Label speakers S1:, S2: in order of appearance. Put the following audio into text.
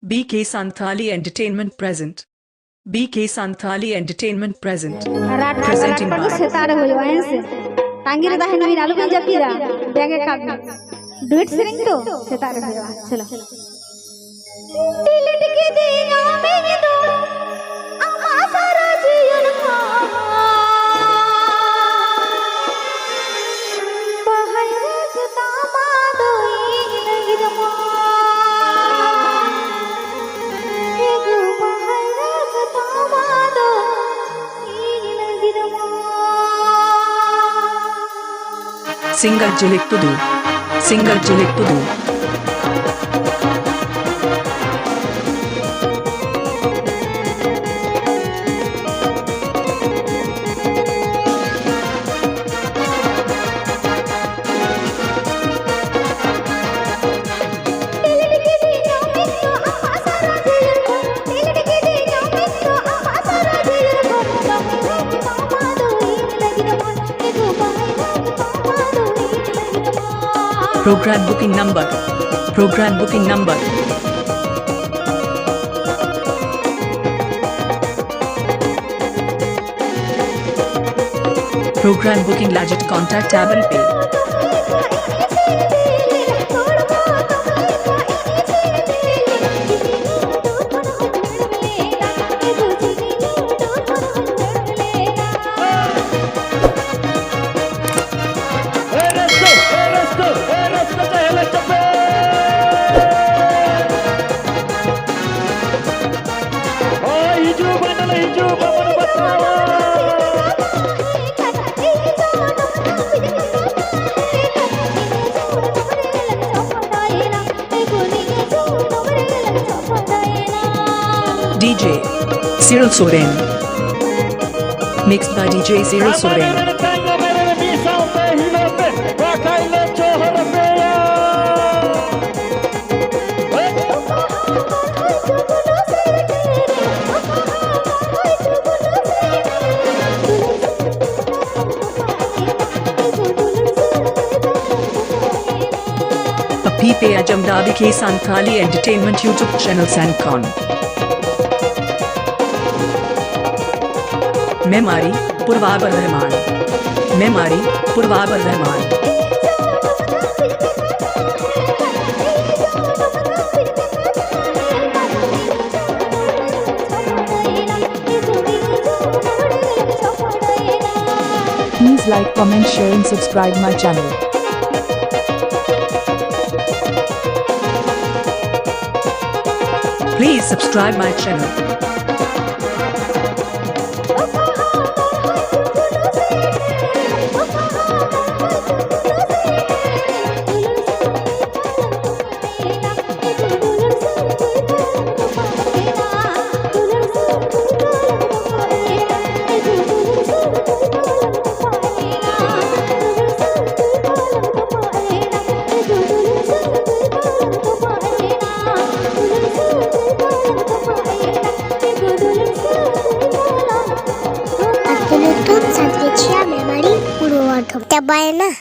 S1: BK Santali Entertainment present. BK Santali Entertainment present. Presenting by
S2: duet singing तो सितारे हुआ चलो दिलेट के दिया में दो आसारा जीवन का बहाई रखता मादो नहीं जमा एक बहाई रखता मादो नहीं जमा
S1: Singer Jhilik Tudu. Singer Jhilik Tudu. Program booking number. Program booking number. Program booking legit contact tab and pay. DJ SIRIL SOREN. Mixed by DJ SIRIL SOREN. Pipe Ajamda BK Santali Entertainment YouTube channel Sancon. Memari, Purvabar Rahman. Memari, Purvabar Rahman.
S3: Please like, comment, share and subscribe my channel.
S1: Please subscribe my channel.
S4: Memari, Memari,